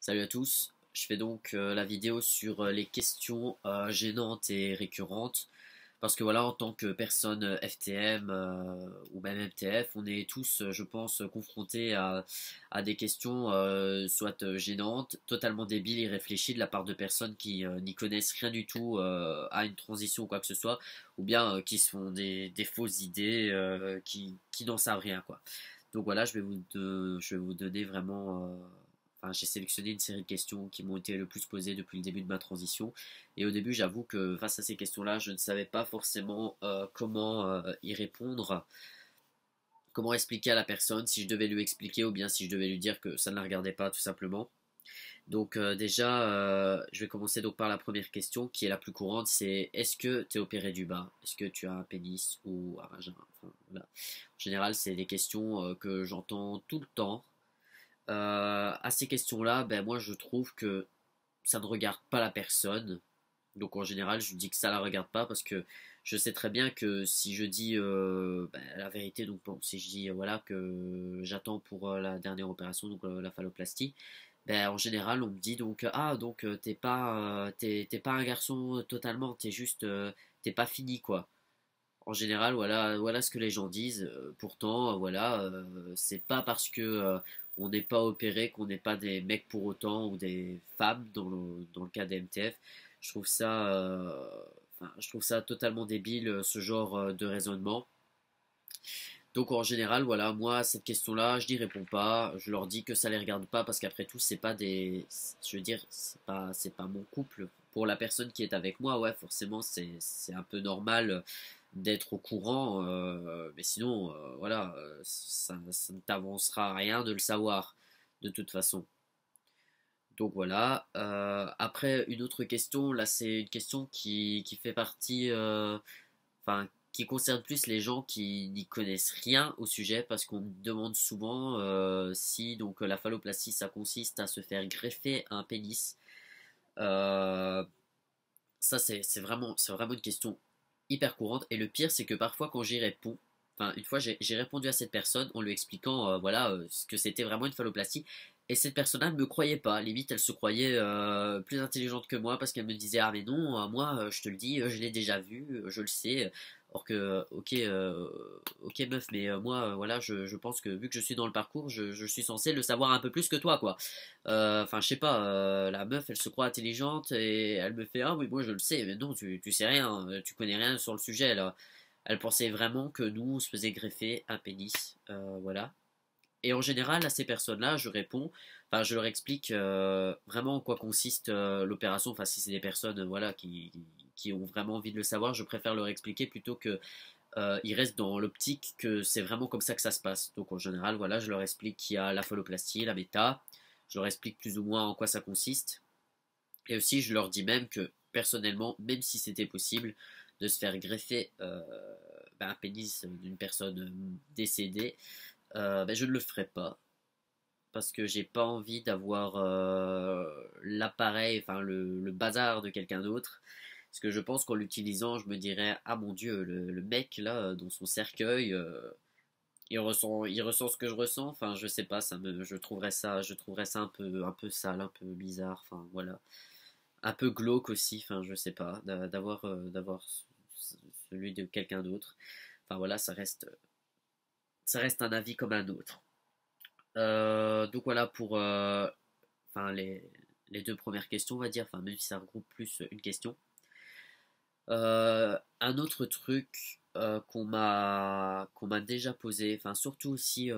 Salut à tous, je fais donc la vidéo sur les questions gênantes et récurrentes parce que voilà, en tant que personne FTM ou même MTF, on est tous, je pense, confrontés à des questions soit gênantes, totalement débiles, irréfléchies de la part de personnes qui n'y connaissent rien du tout à une transition ou quoi que ce soit, ou bien qui se font des fausses idées qui n'en savent rien quoi. Donc voilà, je vais vous donner vraiment enfin, j'ai sélectionné une série de questions qui m'ont été le plus posées depuis le début de ma transition. Et au début, j'avoue que face à ces questions-là, je ne savais pas forcément comment y répondre, comment expliquer à la personne, si je devais lui expliquer ou bien si je devais lui dire que ça ne la regardait pas, tout simplement. Donc déjà, je vais commencer donc par la première question qui est la plus courante, c'est est-ce que tu es opéré du bas? Est-ce que tu as un pénis ou un vagin? Enfin, voilà. En général, c'est des questions que j'entends tout le temps. À ces questions-là, ben moi je trouve que ça ne regarde pas la personne. Donc en général, je dis que ça la regarde pas parce que je sais très bien que si je dis ben, la vérité, donc bon, si je dis voilà que j'attends pour la dernière opération, donc la phalloplastie, ben en général on me dit donc ah donc t'es pas un garçon totalement, t'es pas fini quoi. En général, voilà ce que les gens disent. Pourtant, voilà, c'est pas parce que on n'est pas opéré qu'on n'est pas des mecs pour autant ou des femmes dans le cas des MTF. Je trouve ça, enfin, je trouve ça totalement débile ce genre de raisonnement. Donc en général, voilà, moi cette question-là, je n'y réponds pas. Je leur dis que ça les regarde pas parce qu'après tout, c'est pas des, je veux dire, c'est pas mon couple. Pour la personne qui est avec moi, ouais, forcément, c'est un peu normal d'être au courant, mais sinon, voilà, ça ne t'avancera rien de le savoir, de toute façon. Donc voilà. Après, une autre question, là, c'est une question qui fait partie, enfin, qui concerne plus les gens qui n'y connaissent rien au sujet, parce qu'on me demande souvent si donc la phalloplastie, ça consiste à se faire greffer un pénis. Euh, Ça, c'est vraiment une question hyper courante. Et le pire, c'est que parfois, quand j'y réponds, enfin, une fois, j'ai répondu à cette personne en lui expliquant, voilà, ce que c'était vraiment une phalloplastie. Et cette personne-là ne me croyait pas. Limite, elle se croyait plus intelligente que moi parce qu'elle me disait, ah, mais non, moi, je te le dis, je l'ai déjà vu, je le sais. Or que, ok meuf, mais moi, voilà, je pense que vu que je suis dans le parcours, je suis censé le savoir un peu plus que toi, quoi. Enfin, je sais pas, la meuf, elle se croit intelligente et elle me fait, ah oui, moi je le sais, mais non, tu sais rien, tu connais rien sur le sujet, là. Elle pensait vraiment que nous, on se faisait greffer un pénis, voilà. Et en général, à ces personnes-là, je réponds, enfin, je leur explique vraiment en quoi consiste l'opération. Enfin, si c'est des personnes, voilà, qui ont vraiment envie de le savoir, je préfère leur expliquer plutôt que ils restent dans l'optique que c'est vraiment comme ça que ça se passe. Donc en général, voilà, je leur explique qu'il y a la phalloplastie, la méta, je leur explique plus ou moins en quoi ça consiste. Et aussi, je leur dis même que personnellement, même si c'était possible de se faire greffer ben, un pénis d'une personne décédée, ben, je ne le ferai pas parce que j'ai pas envie d'avoir l'appareil, enfin le bazar de quelqu'un d'autre. Parce que je pense qu'en l'utilisant, je me dirais, ah mon Dieu, le mec là, dans son cercueil, il ressent ce que je ressens. Enfin, je sais pas, je trouverais ça un peu sale, un peu bizarre. Enfin, voilà, un peu glauque aussi. Enfin, je sais pas, d'avoir celui de quelqu'un d'autre. Enfin voilà, ça reste un avis comme un autre. Donc voilà pour enfin, les deux premières questions, on va dire, enfin, même si ça regroupe plus une question. Un autre truc qu'on m'a déjà posé, enfin, surtout aussi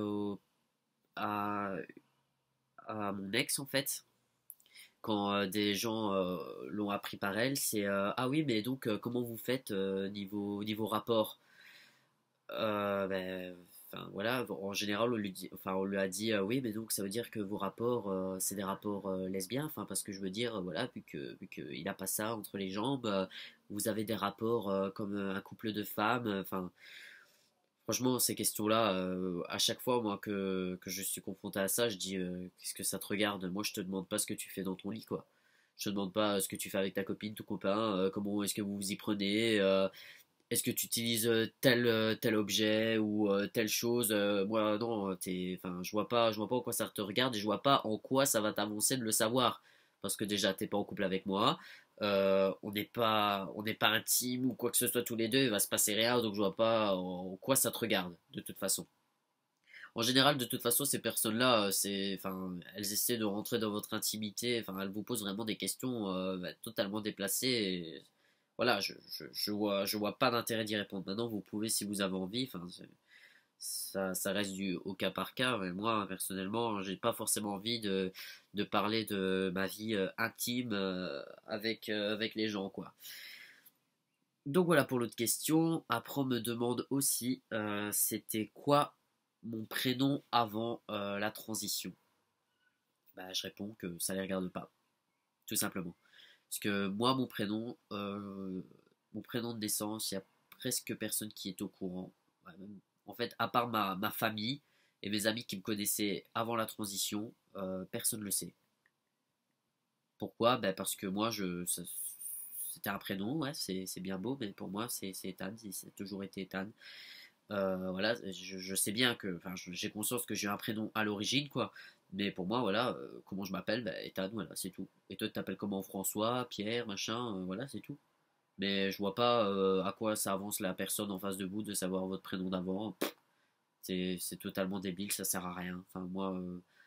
à, à mon ex, en fait, quand des gens l'ont appris par elle, c'est ah oui, mais donc, comment vous faites niveau rapport? Ben, enfin voilà, en général, on lui a dit oui, mais donc ça veut dire que vos rapports, c'est des rapports lesbiens. Enfin, parce que je veux dire, voilà, vu que il a pas ça entre les jambes, vous avez des rapports comme un couple de femmes. Enfin, franchement, ces questions-là, à chaque fois, moi, que je suis confronté à ça, je dis qu'est-ce que ça te regarde? Moi, je te demande pas ce que tu fais dans ton lit, quoi. Je te demande pas ce que tu fais avec ta copine, ton copain, comment est-ce que vous vous y prenez. est-ce que tu utilises tel objet ou telle chose? Moi, non, enfin, je vois pas en quoi ça te regarde et je vois pas en quoi ça va t'avancer de le savoir. Parce que déjà, t'es pas en couple avec moi, on n'est pas intimes ou quoi que ce soit tous les deux, il va se passer rien, donc je vois pas en quoi ça te regarde, de toute façon. En général, de toute façon, ces personnes-là, enfin, elles essaient de rentrer dans votre intimité. Enfin, elles vous posent vraiment des questions totalement déplacées. Et voilà, je vois pas d'intérêt d'y répondre. Maintenant, vous pouvez si vous avez envie. Enfin, ça reste au cas par cas. Mais moi, personnellement, j'ai pas forcément envie de parler de ma vie intime avec les gens, quoi. Donc voilà pour l'autre question. Après, on me demande aussi, c'était quoi mon prénom avant la transition? Bah, je réponds que ça les regarde pas, tout simplement. Parce que moi, mon prénom de naissance, il y a presque personne qui est au courant. Ouais, en fait, à part ma famille et mes amis qui me connaissaient avant la transition, personne ne le sait. Pourquoi? Ben parce que moi, c'était un prénom, ouais, c'est bien beau, mais pour moi, c'est Ethan, ça a toujours été Ethan. Voilà, je sais bien que, enfin, j'ai conscience que j'ai un prénom à l'origine, quoi. Mais pour moi, voilà, comment je m'appelle, bah, Ethan, voilà, c'est tout. Et toi, tu t'appelles comment? François, Pierre, machin, voilà, c'est tout. Mais je vois pas à quoi ça avance la personne en face de vous de savoir votre prénom d'avant. C'est totalement débile, ça sert à rien. Enfin, moi,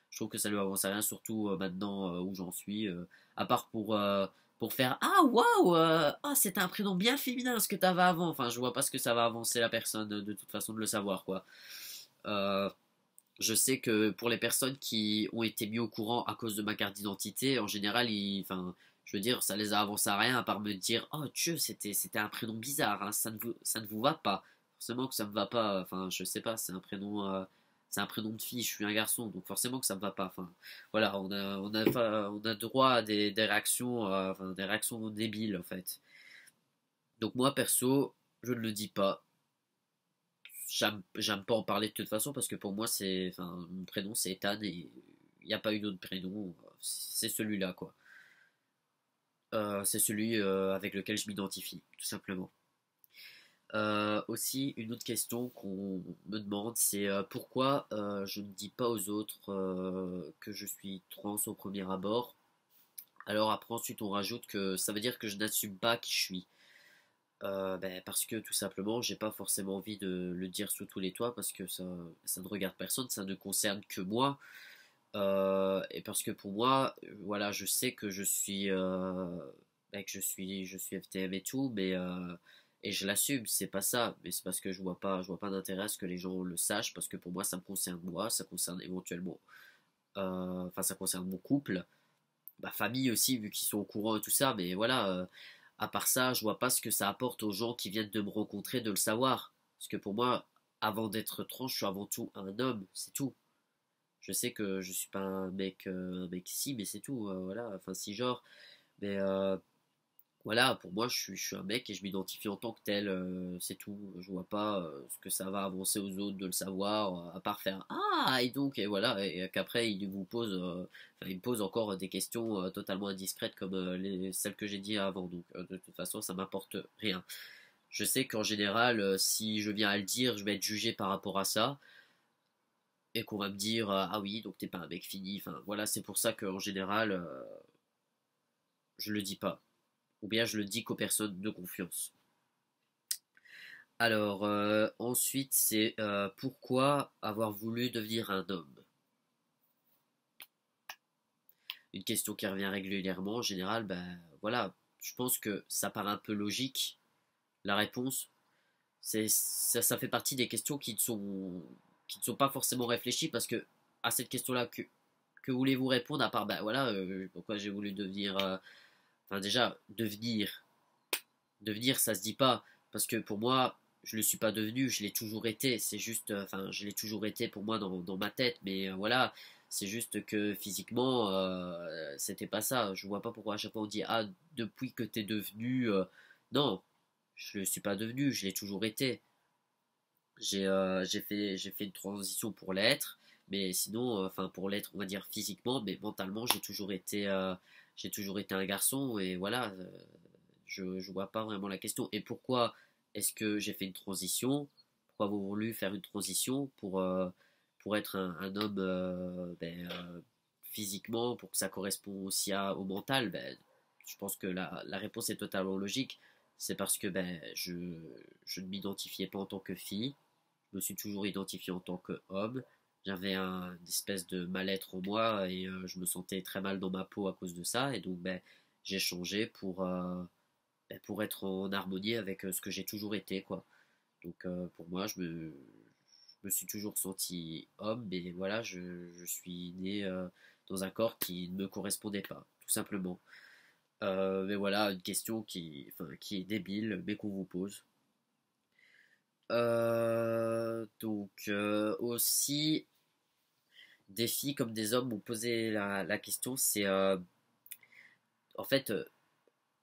je trouve que ça lui avance à rien, surtout maintenant où j'en suis. À part pour faire ah waouh, ah c'était un prénom bien féminin ce que t'avais avant. Enfin, je vois pas ce que ça va avancer la personne de toute façon de le savoir, quoi. Euh, je sais que pour les personnes qui ont été mis au courant à cause de ma carte d'identité, en général, enfin, je veux dire, ça les a avancé à rien à part me dire oh Dieu, c'était un prénom bizarre, hein, ça ne vous va pas. Forcément que ça me va pas. Enfin, je sais pas, c'est un prénom de fille. Je suis un garçon, donc forcément que ça me va pas. Enfin, voilà, on a droit à des réactions, enfin, des réactions débiles en fait. Donc moi perso, je ne le dis pas. J'aime pas en parler de toute façon parce que pour moi, enfin, mon prénom c'est Ethan et il n'y a pas eu d'autre prénom. C'est celui-là, quoi. C'est celui avec lequel je m'identifie, tout simplement. Aussi, une autre question qu'on me demande, c'est pourquoi je ne dis pas aux autres que je suis trans au premier abord. Alors après, ensuite, on rajoute que ça veut dire que je n'assume pas qui je suis. Ben, parce que tout simplement, j'ai pas forcément envie de le dire sous tous les toits parce que ça ne regarde personne, ça ne concerne que moi. Et parce que pour moi, voilà, je sais que ben, que je suis FTM et tout, et je l'assume, c'est pas ça, mais c'est parce que je vois pas d'intérêt à ce que les gens le sachent parce que pour moi, ça me concerne moi, ça concerne éventuellement, enfin, ça concerne mon couple, ma famille aussi, vu qu'ils sont au courant et tout ça, mais voilà. À part ça, je vois pas ce que ça apporte aux gens qui viennent de me rencontrer de le savoir. Parce que pour moi, avant d'être trans, je suis avant tout un homme, c'est tout. Je sais que je suis pas un mec si, mais c'est tout. Voilà, enfin si genre. Mais voilà, pour moi, je suis un mec et je m'identifie en tant que tel. C'est tout. Je vois pas ce que ça va avancer aux autres de le savoir, à part faire ah et donc et voilà et qu'après il vous pose, enfin, il me pose encore des questions totalement indiscrètes comme celles que j'ai dit avant. Donc de toute façon, ça m'apporte rien. Je sais qu'en général, si je viens à le dire, je vais être jugé par rapport à ça et qu'on va me dire ah oui donc t'es pas un mec fini. Enfin voilà, c'est pour ça qu'en général je le dis pas ou bien je le dis qu'aux personnes de confiance. Alors ensuite c'est pourquoi avoir voulu devenir un homme. Une question qui revient régulièrement en général. Ben voilà, je pense que ça paraît un peu logique la réponse. Ça fait partie des questions qui ne sont pas forcément réfléchies parce que à cette question-là, que voulez-vous répondre à part, ben voilà, pourquoi j'ai voulu devenir. Enfin, déjà, devenir, ça se dit pas. Parce que pour moi, je le suis pas devenu, je l'ai toujours été. C'est juste, enfin, je l'ai toujours été pour moi dans ma tête. Mais voilà, c'est juste que physiquement, c'était pas ça. Je vois pas pourquoi à chaque fois on dit, ah, depuis que t'es devenu. Non, je le suis pas devenu, je l'ai toujours été. J'ai fait une transition pour l'être, mais sinon, enfin pour l'être, on va dire physiquement, mais mentalement, j'ai toujours été un garçon et voilà, je vois pas vraiment la question. Et pourquoi est-ce que j'ai fait une transition? Pourquoi avoir voulu faire une transition pour être un homme physiquement, pour que ça corresponde aussi au mental? Je pense que la réponse est totalement logique. C'est parce que je ne m'identifiais pas en tant que fille. Je me suis toujours identifié en tant qu'homme. J'avais une espèce de mal-être en moi et je me sentais très mal dans ma peau à cause de ça. Et donc, j'ai changé pour être en harmonie avec ce que j'ai toujours été, quoi. Donc, pour moi, je me suis toujours senti homme, mais voilà, je suis né dans un corps qui ne me correspondait pas, tout simplement. Mais voilà, une question qui est débile, mais qu'on vous pose. Aussi, des filles comme des hommes m'ont posé la question, c'est en fait,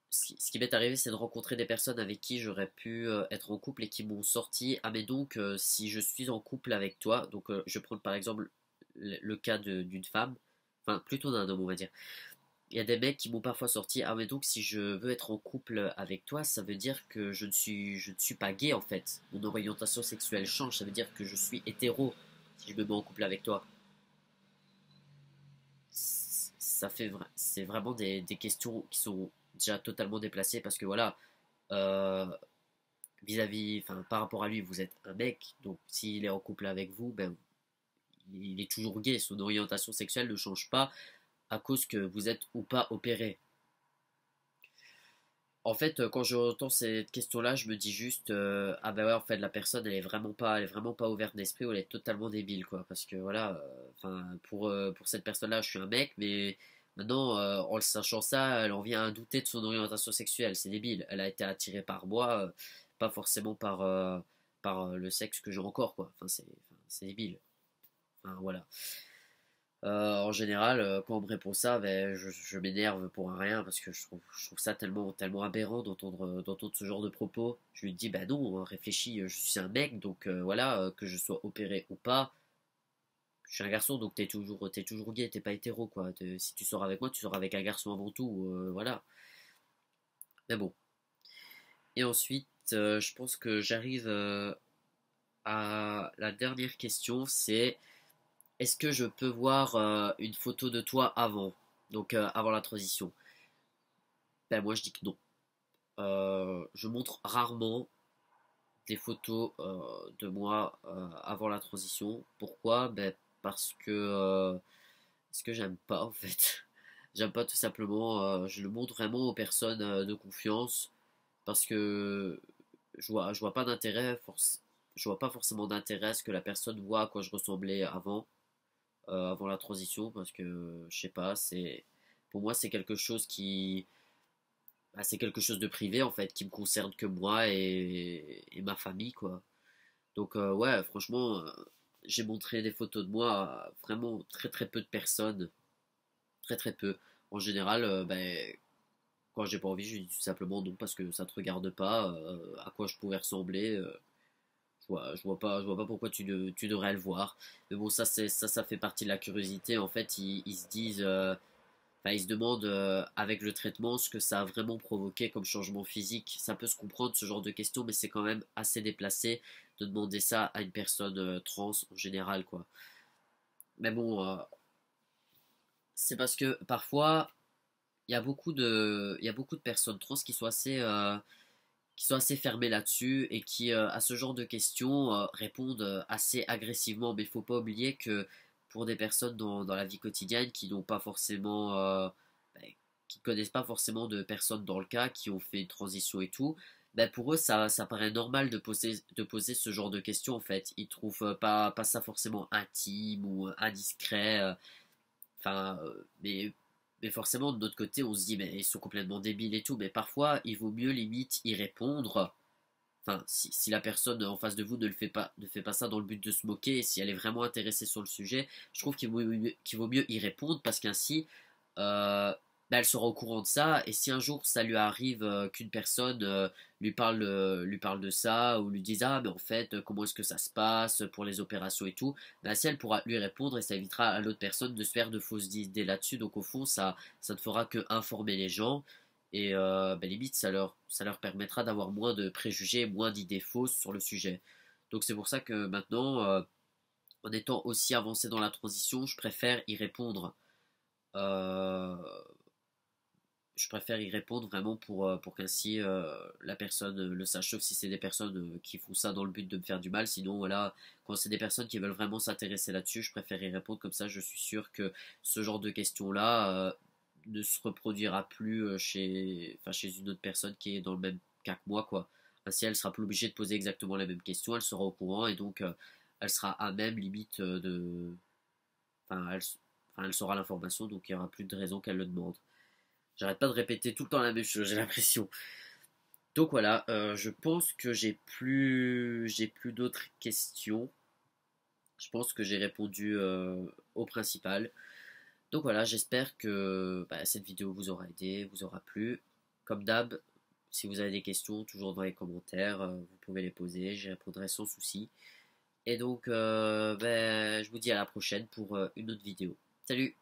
ce qui m'est arrivé, c'est de rencontrer des personnes avec qui j'aurais pu être en couple et qui m'ont sorti, ah mais donc si je suis en couple avec toi, donc je prends par exemple le cas d'une femme, enfin plutôt d'un homme on va dire. Il y a des mecs qui m'ont parfois sorti, ah mais donc si je veux être en couple avec toi, ça veut dire que je ne suis pas gay en fait. Mon orientation sexuelle change, ça veut dire que je suis hétéro si je me mets en couple avec toi. C'est vraiment des questions qui sont déjà totalement déplacées parce que voilà, euh, vis-à-vis, enfin par rapport à lui, vous êtes un mec, donc s'il est en couple avec vous, il est toujours gay, son orientation sexuelle ne change pas à cause que vous êtes ou pas opéré. En fait, quand j'entends cette question-là, je me dis juste, ah bah ouais, en fait, la personne, elle est vraiment pas ouverte d'esprit ou elle est totalement débile, quoi. Parce que voilà, enfin, pour cette personne-là, je suis un mec, mais maintenant, en le sachant ça, elle en vient à douter de son orientation sexuelle. C'est débile. Elle a été attirée par moi, pas forcément par le sexe que j'ai encore, quoi. Enfin, c'est débile. Enfin, voilà. En général, quand on me répond ça, je m'énerve pour un rien parce que je trouve ça tellement, tellement aberrant d'entendre ce genre de propos. Je lui dis, bah non, réfléchis, je suis un mec, donc voilà, que je sois opéré ou pas, je suis un garçon, donc t'es toujours gay, t'es pas hétéro, quoi. Si tu sors avec moi, tu sors avec un garçon avant tout, voilà. Mais bon. Et ensuite, je pense que j'arrive à la dernière question, c'est est-ce que je peux voir une photo de toi avant? Donc avant la transition. Ben moi je dis que non. Je montre rarement des photos de moi avant la transition. Pourquoi? Parce que j'aime pas en fait. J'aime pas tout simplement. Je le montre vraiment aux personnes de confiance parce que je vois pas d'intérêt je vois pas forcément d'intérêt à ce que la personne voit à quoi je ressemblais avant la transition parce que je sais pas, pour moi c'est quelque chose de privé en fait qui me concerne que moi et ma famille quoi. Donc ouais, franchement, j'ai montré des photos de moi à vraiment très très peu de personnes, très très peu. En général, quand j'ai pas envie, je dis tout simplement non parce que ça te regarde pas, à quoi je pourrais ressembler. Je vois pas pourquoi tu devrais le voir. Mais bon, ça fait partie de la curiosité. En fait, ils se disent, enfin, ils se demandent avec le traitement ce que ça a vraiment provoqué comme changement physique. Ça peut se comprendre ce genre de questions, mais c'est quand même assez déplacé de demander ça à une personne trans en général, quoi. Mais bon, c'est parce que parfois il y a beaucoup de personnes trans qui sont assez fermées là-dessus et qui, à ce genre de questions, répondent assez agressivement. Mais il faut pas oublier que pour des personnes dans la vie quotidienne qui n'ont pas forcément, ben, qui connaissent pas forcément de personnes dans le cas, qui ont fait une transition et tout, ben pour eux, ça paraît normal de poser ce genre de questions en fait. Ils trouvent pas ça forcément intime ou indiscret. Enfin, mais forcément, de notre côté, on se dit, mais ils sont complètement débiles et tout. Mais parfois, il vaut mieux limite y répondre. Enfin, si la personne en face de vous ne fait pas ça dans le but de se moquer, et si elle est vraiment intéressée sur le sujet, je trouve qu'il vaut mieux y répondre parce qu'ainsi, euh, elle sera au courant de ça. Et si un jour ça lui arrive qu'une personne lui parle de ça ou lui dise ah mais en fait comment est-ce que ça se passe pour les opérations et tout, si elle pourra lui répondre et ça évitera à l'autre personne de se faire de fausses idées là-dessus. Donc au fond ça ne fera que informer les gens Et limite, ça leur permettra d'avoir moins de préjugés, moins d'idées fausses sur le sujet. Donc c'est pour ça que maintenant, en étant aussi avancé dans la transition, euh, je préfère y répondre vraiment pour qu'ainsi la personne le sache, sauf si c'est des personnes qui font ça dans le but de me faire du mal. Sinon, voilà, quand c'est des personnes qui veulent vraiment s'intéresser là-dessus, je préfère y répondre comme ça. Je suis sûr que ce genre de questions-là ne se reproduira plus chez une autre personne qui est dans le même cas que moi, quoi. Ainsi, elle sera plus obligée de poser exactement la même question, elle sera au courant et donc elle sera à même limite enfin, elle saura l'information, donc il n'y aura plus de raison qu'elle le demande. J'arrête pas de répéter tout le temps la même chose, j'ai l'impression. Donc voilà, je pense que j'ai plus d'autres questions. Je pense que j'ai répondu au principal. Donc voilà, j'espère que cette vidéo vous aura aidé, vous aura plu. Comme d'hab, si vous avez des questions, toujours dans les commentaires, vous pouvez les poser, j'y répondrai sans souci. Et donc, je vous dis à la prochaine pour une autre vidéo. Salut!